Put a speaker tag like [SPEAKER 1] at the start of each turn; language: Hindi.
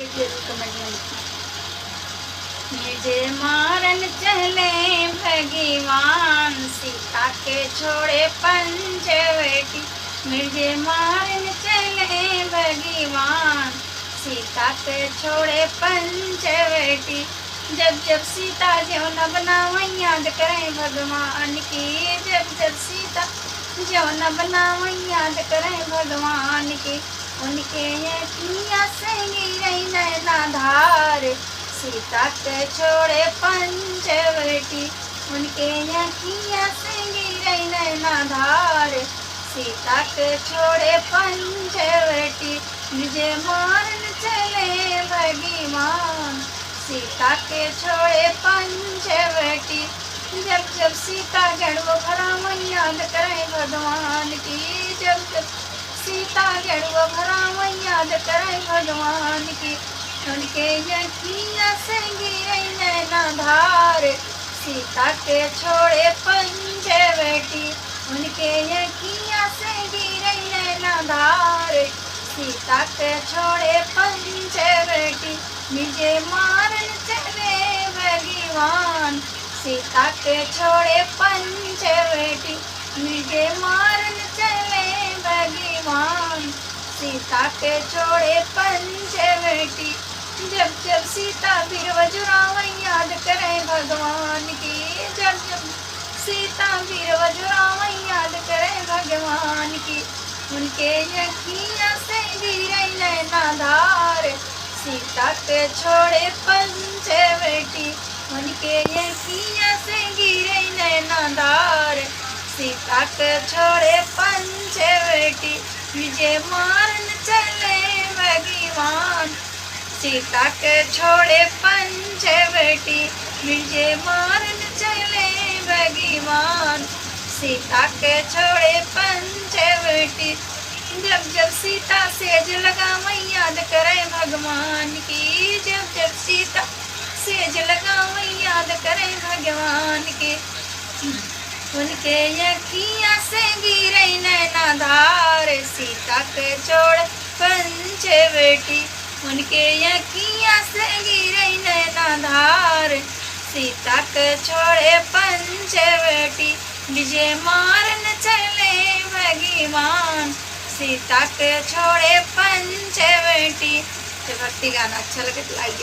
[SPEAKER 1] जरूर कमेंट में लिखना। मुझे मारन चले भगवान, सीता के छोड़े पंचवटी। मुझे मारन चले भगवान, सीता के छोड़े पंचवटी। जब जब सीता जो न बनावे याद करें भगवान की। जब जब सीता जो न बनावे याद करें भगवान की। उनके अखियाँ से गिरे नैना धार, सीता के छोड़े पंचवटी। उनके अखियाँ से गिरे नैना धार, सीता के छोड़े पंचवटी। मुझे मारन चले भगवान, सीता के छोड़े पंचवटी। जब जब सीता जड़ो भरा याद करें भगवान की। जब जब सीता जड़ो भरा याद करें भगवान की। उनके अखियाँ से गिरे नैना धार, सीता के छोड़े पंचवटी। उनके अखियाँ से गिरे नैना धार, सीता के छोड़े पंचवटी। मुझे मारन चले भगवान, सीता के छोड़े पंचवटी। मुझे मारन चले भगवान, सीता के छोड़े पंचवटी। जब जब सीता फिर वजुराव याद करें भगवान की। जब जब सीता फिर वजुराव याद करें भगवान की। उनके अखियाँ से गिरे नैना धार, सीता के छोड़े पंचवटी। उनके अखियाँ से गिरे नैना धार, सीता के छोड़े पंचवटी। मुझे मारन चले भगवान, सीता के छोड़े पंचवटी। मुझे मारन चले भगवान, सीता के छोड़े पंचवटी। जब जब सीता सेज लगावे याद करें भगवान की। जब जब सीता सेज लगावे याद करें भगवान की। उनके अखियाँ से गिरे नैना धार, सीता के छोड़े पंचवटी। उनके अखियाँ से गिरे नैना धार, सीता के छोड़े पंचवटी। मुझे मारन चले भगवान, सीता के छोड़े पंचवटी। तो भक्ति गाना अच्छा लगे तो लाइक